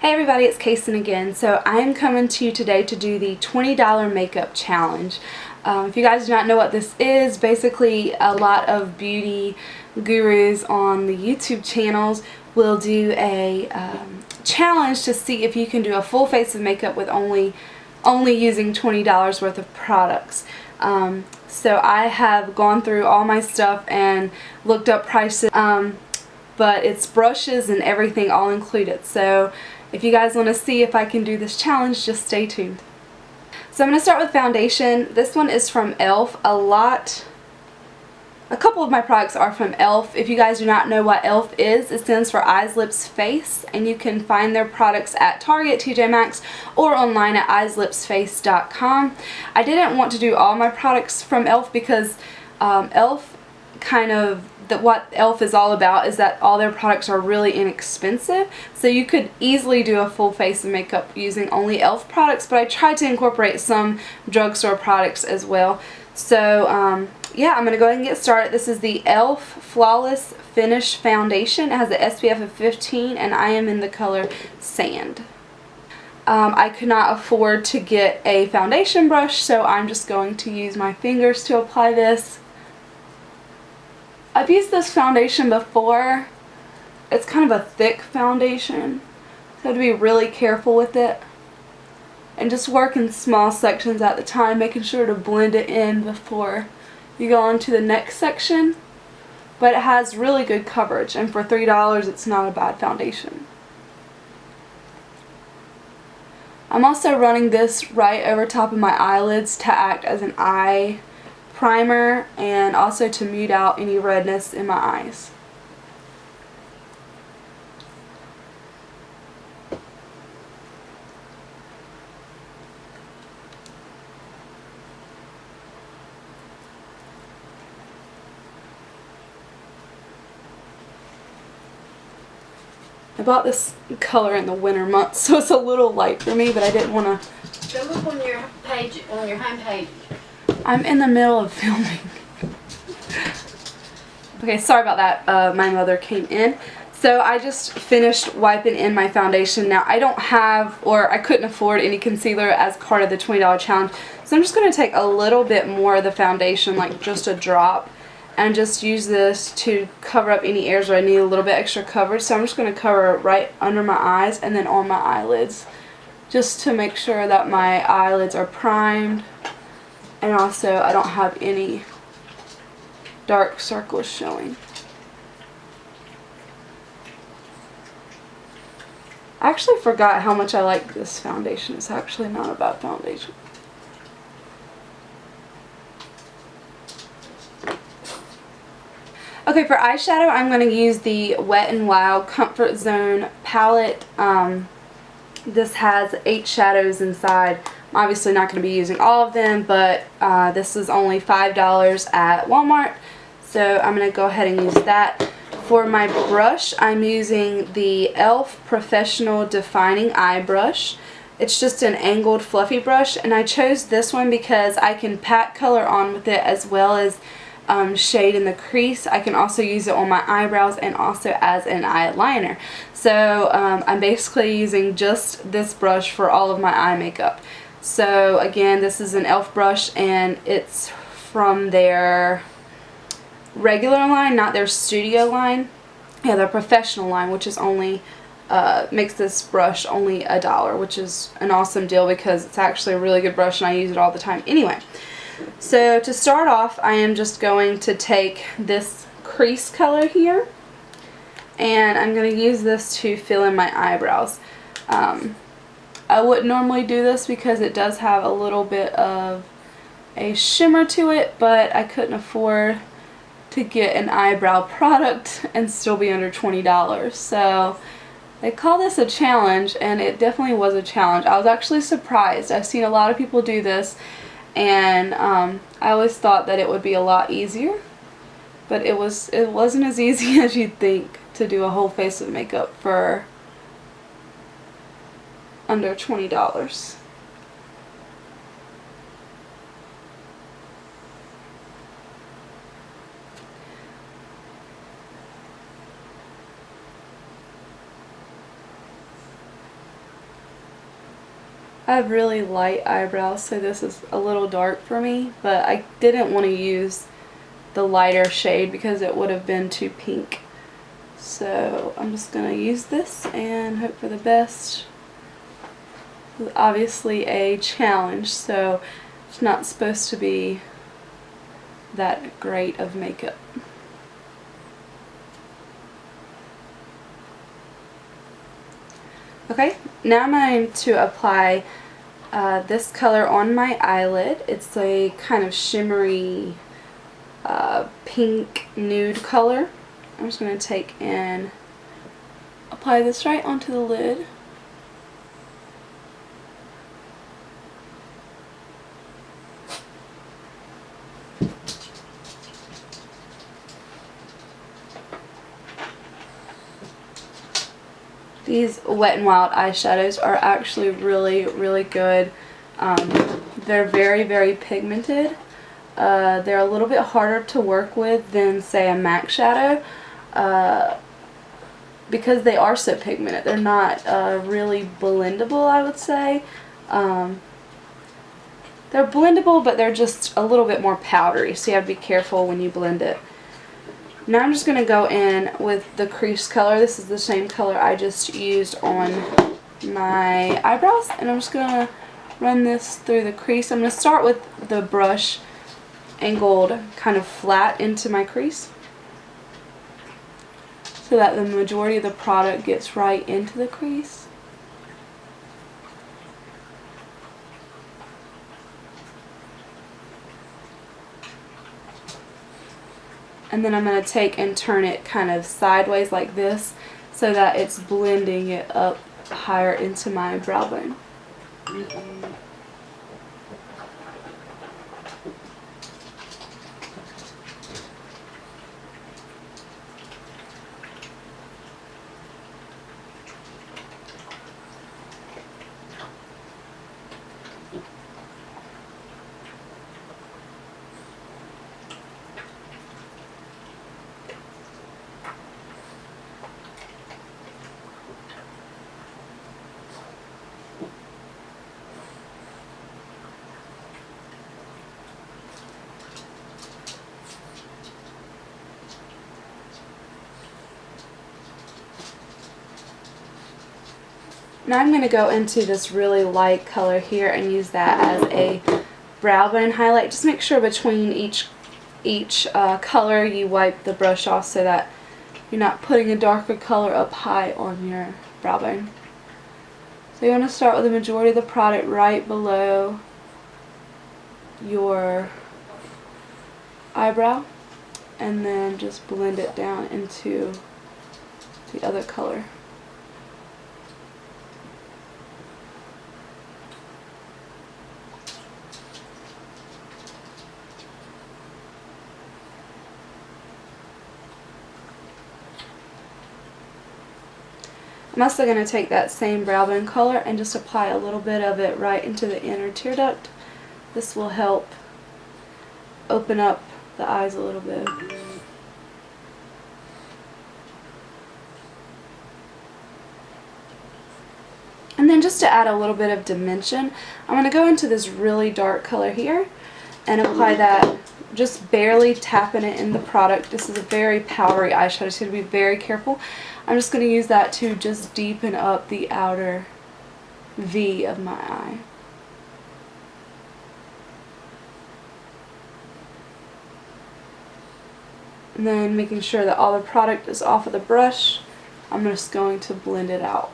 Hey everybody, it's Kason again. So I am coming to you today to do the $20 makeup challenge. If you guys do not know what this is, basically a lot of beauty gurus on the YouTube channels will do a challenge to see if you can do a full face of makeup with only using $20 worth of products. So I have gone through all my stuff and looked up prices, but it's brushes and everything all included. So if you guys want to see if I can do this challenge, just stay tuned. So I'm going to start with foundation. This one is from e.l.f. A couple of my products are from e.l.f. If you guys do not know what e.l.f. is, it stands for Eyes, Lips, Face, and you can find their products at Target, TJ Maxx, or online at eyeslipsface.com. I didn't want to do all my products from e.l.f. because e.l.f. what e.l.f. is all about is that all their products are really inexpensive, so you could easily do a full face of makeup using only e.l.f. products, but I tried to incorporate some drugstore products as well. So yeah, I'm going to go ahead and get started. This is the e.l.f. Flawless Finish Foundation. It has an SPF of 15 and I am in the color Sand. I could not afford to get a foundation brush, so I'm just going to use my fingers to apply this. I've used this foundation before. It's kind of a thick foundation, so I have to be really careful with it and just work in small sections at the time, making sure to blend it in before you go on to the next section. But it has really good coverage, and for $3 it's not a bad foundation. I'm also running this right over top of my eyelids to act as an eye primer and also to mute out any redness in my eyes. I bought this color in the winter months, so it's a little light for me, but I didn't want to. Go look on your page, on your home page. I'm in the middle of filming. Okay, sorry about that. My mother came in. So I just finished wiping in my foundation. Now I don't have, or I couldn't afford any concealer as part of the $20 challenge. So I'm just going to take a little bit more of the foundation, like just a drop, and just use this to cover up any areas where I need a little bit extra coverage. So I'm just going to cover right under my eyes and then on my eyelids, just to make sure that my eyelids are primed. And also, I don't have any dark circles showing. I actually forgot how much I like this foundation. It's actually not a bad foundation. Okay, for eyeshadow, I'm going to use the Wet n Wild Comfort Zone palette. This has 8 shadows inside. I'm obviously not going to be using all of them, but this is only $5 at Walmart, so I'm going to go ahead and use that. For my brush, I'm using the e.l.f. Professional Defining Eye Brush. It's just an angled fluffy brush, and I chose this one because I can pat color on with it as well as shade in the crease. I can also use it on my eyebrows and also as an eyeliner. So I'm basically using just this brush for all of my eye makeup. So again, this is an e.l.f. brush, and it's from their regular line, not their studio line. Yeah, their professional line, which is only makes this brush only $1, which is an awesome deal because it's actually a really good brush and I use it all the time anyway. So to start off, I am just going to take this crease color here, and I'm going to use this to fill in my eyebrows. I wouldn't normally do this because it does have a little bit of a shimmer to it, but I couldn't afford to get an eyebrow product and still be under $20. So they call this a challenge, and it definitely was a challenge. I was actually surprised. I've seen a lot of people do this, and I always thought that it would be a lot easier, but it wasn't as easy as you'd think to do a whole face of makeup for under $20. I have really light eyebrows, so this is a little dark for me, but I didn't want to use the lighter shade because it would have been too pink. So I'm just going to use this and hope for the best. It's obviously a challenge, so it's not supposed to be that great of makeup. Okay, now I'm going to apply this color on my eyelid. It's a kind of shimmery pink nude color. I'm just going to take and apply this right onto the lid. These Wet n Wild eyeshadows are actually really good. They're very pigmented. They're a little bit harder to work with than, say, a MAC shadow because they are so pigmented. They're not really blendable, I would say. They're blendable, but they're just a little bit more powdery, so you have to be careful when you blend it. Now I'm just going to go in with the crease color. This is the same color I just used on my eyebrows, and I'm just going to run this through the crease. I'm going to start with the brush angled kind of flat into my crease so that the majority of the product gets right into the crease. And then I'm going to take and turn it kind of sideways like this so that it's blending it up higher into my brow bone. Now I'm going to go into this really light color here and use that as a brow bone highlight. Just make sure between each color you wipe the brush off so that you're not putting a darker color up high on your brow bone. So you want to start with the majority of the product right below your eyebrow and then just blend it down into the other color. I'm also going to take that same brow bone color and just apply a little bit of it right into the inner tear duct. This will help open up the eyes a little bit. And then just to add a little bit of dimension, I'm going to go into this really dark color here and apply that, just barely tapping it in the product. This is a very powdery eyeshadow, so you have to be very careful. I'm just going to use that to just deepen up the outer V of my eye. And then making sure that all the product is off of the brush, I'm just going to blend it out.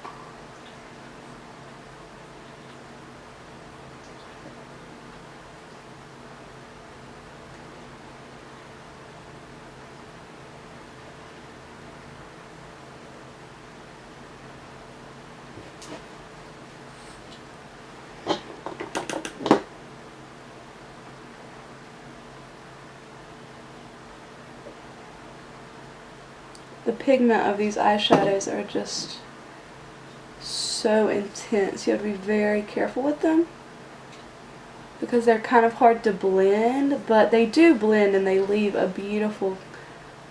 The pigment of these eyeshadows are just so intense. You have to be very careful with them because they're kind of hard to blend, but they do blend and they leave a beautiful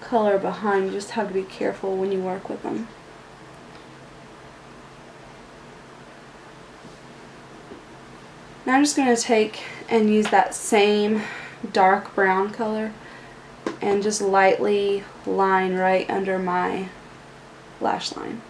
color behind. You just have to be careful when you work with them. Now I'm just going to take and use that same dark brown color and just lightly line right under my lash line.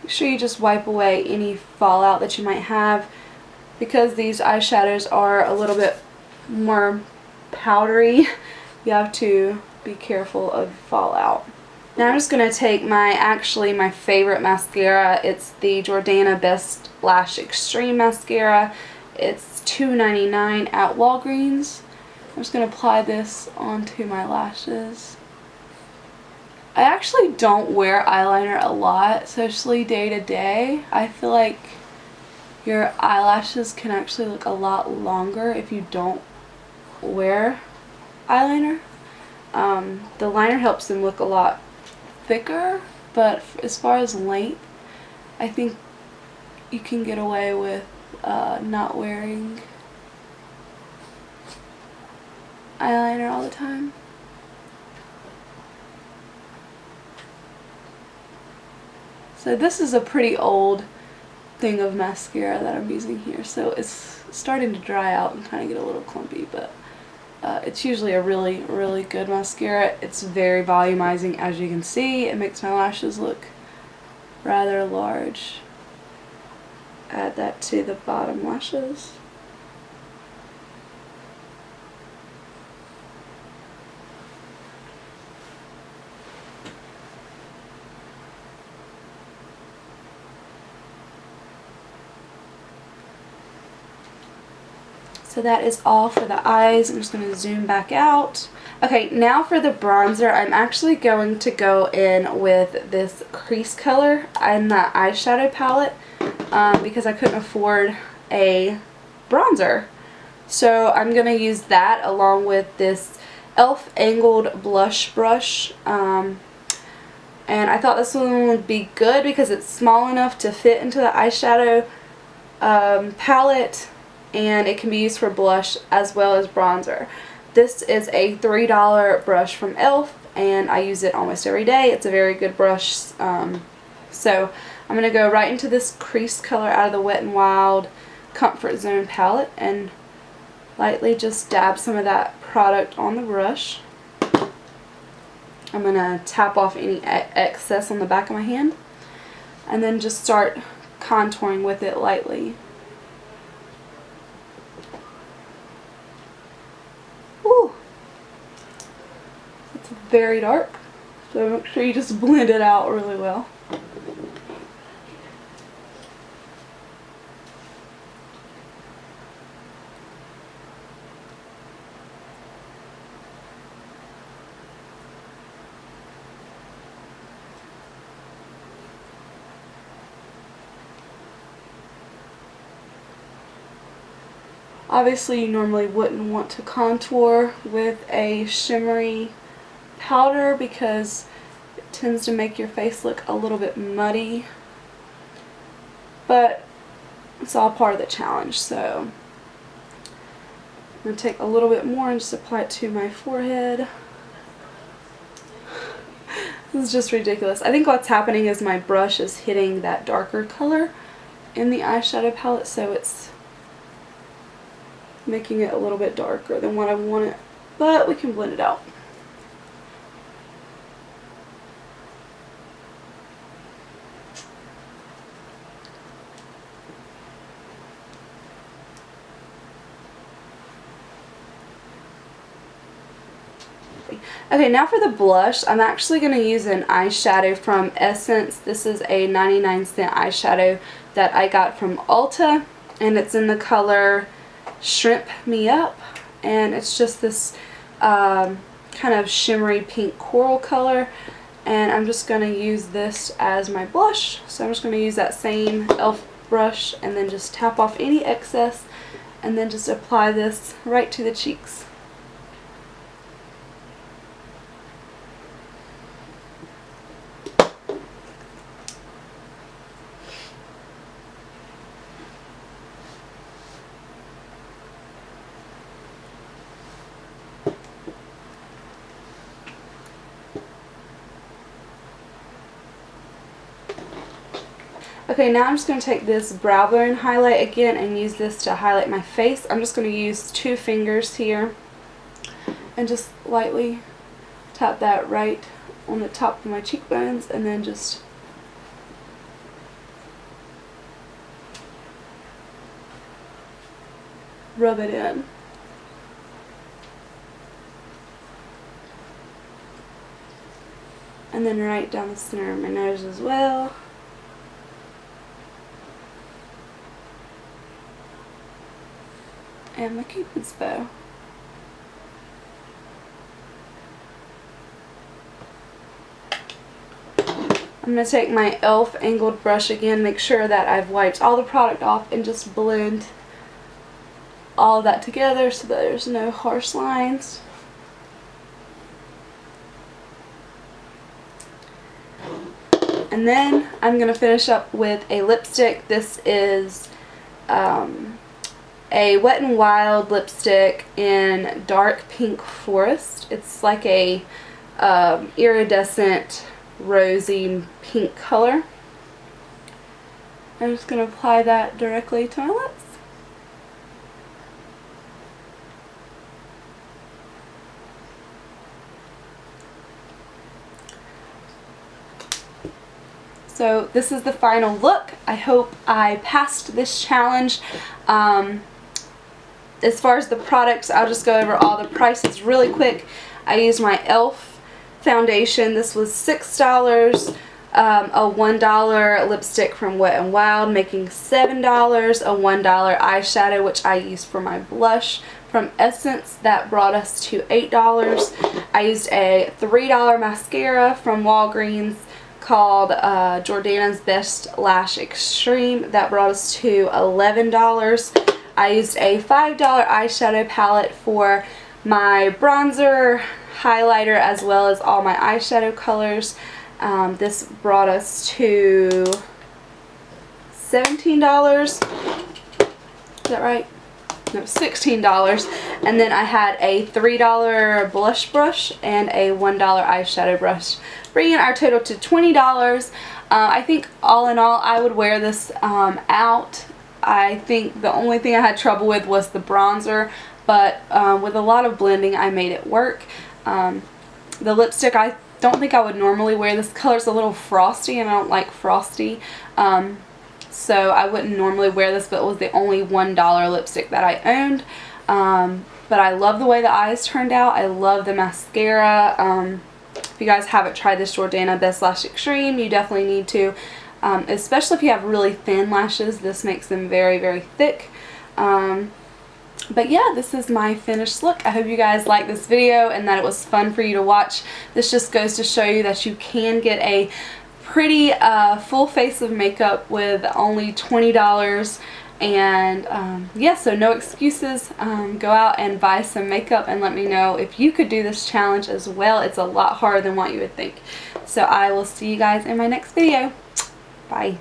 Make sure you just wipe away any fallout that you might have, because these eyeshadows are a little bit more powdery. You have to be careful of fallout. Now I'm just going to take my favorite mascara. It's the Jordana Best Lash Extreme Mascara. It's $2.99 at Walgreens. I'm just going to apply this onto my lashes. I actually don't wear eyeliner a lot, especially day to day. I feel like your eyelashes can actually look a lot longer if you don't wear eyeliner. The liner helps them look a lot thicker, but as far as length, I think you can get away with not wearing eyeliner all the time. So this is a pretty old thing of mascara that I'm using here, so it's starting to dry out and kind of get a little clumpy, but it's usually a really, really good mascara. It's very volumizing, as you can see. It makes my lashes look rather large. Add that to the bottom lashes. So that is all for the eyes. I'm just going to zoom back out. Okay, now for the bronzer, I'm actually going to go in with this crease color in the eyeshadow palette because I couldn't afford a bronzer. So I'm going to use that along with this e.l.f. angled blush brush. And I thought this one would be good because it's small enough to fit into the eyeshadow palette, and it can be used for blush as well as bronzer. This is a $3 brush from e.l.f. and I use it almost every day. It's a very good brush. So I'm going to go right into this crease color out of the Wet n Wild Comfort Zone palette and lightly just dab some of that product on the brush. I'm going to tap off any excess on the back of my hand and then just start contouring with it lightly. Ooh, it's very dark, so make sure you just blend it out really well. Obviously, you normally wouldn't want to contour with a shimmery powder because it tends to make your face look a little bit muddy, but it's all part of the challenge. So I'm going to take a little bit more and just apply it to my forehead. This is just ridiculous. I think what's happening is my brush is hitting that darker color in the eyeshadow palette, so it's making it a little bit darker than what I want it, but we can blend it out. Okay, now for the blush, I'm actually going to use an eyeshadow from Essence. This is a 99-cent eyeshadow that I got from Ulta, and it's in the color Shrimp Me Up, and it's just this kind of shimmery pink coral color, And I'm just going to use this as my blush. So I'm just going to use that same e.l.f. brush and then just tap off any excess and then just apply this right to the cheeks. Okay, now I'm just going to take this brow bone highlight again and use this to highlight my face. I'm just going to use 2 fingers here and just lightly tap that right on the top of my cheekbones and then just rub it in. And then right down the center of my nose as well. And my Cupid's bow. I'm going to take my e.l.f. angled brush again, make sure that I've wiped all the product off and just blend all of that together so that there's no harsh lines. And then I'm going to finish up with a lipstick. This is a Wet n Wild lipstick in dark pink forest. It's like a iridescent rosy pink color. I'm just going to apply that directly to my lips. So this is the final look. I hope I passed this challenge. As far as the products, I'll just go over all the prices really quick. I used my e.l.f. foundation. This was $6. A $1 lipstick from Wet n Wild, making $7. A $1 eyeshadow, which I used for my blush, from Essence. That brought us to $8. I used a $3 mascara from Walgreens called Jordana's Best Lash Extreme. That brought us to $11. I used a $5 eyeshadow palette for my bronzer, highlighter, as well as all my eyeshadow colors. This brought us to $17. Is that right? No, $16. And then I had a $3 blush brush and a $1 eyeshadow brush, bringing our total to $20. I think all in all I would wear this out. I think the only thing I had trouble with was the bronzer, but with a lot of blending I made it work. The lipstick, I don't think I would normally wear. This color's a little frosty and I don't like frosty, so I wouldn't normally wear this, but it was the only $1 lipstick that I owned. But I love the way the eyes turned out. I love the mascara. If you guys haven't tried this Jordana Best Lash Extreme, you definitely need to. Especially if you have really thin lashes, this makes them very, very thick. But yeah, this is my finished look. I hope you guys liked this video and that it was fun for you to watch. This just goes to show you that you can get a pretty full face of makeup with only $20. And yeah, so no excuses. Go out and buy some makeup and let me know if you could do this challenge as well. It's a lot harder than what you would think. So I will see you guys in my next video. Bye.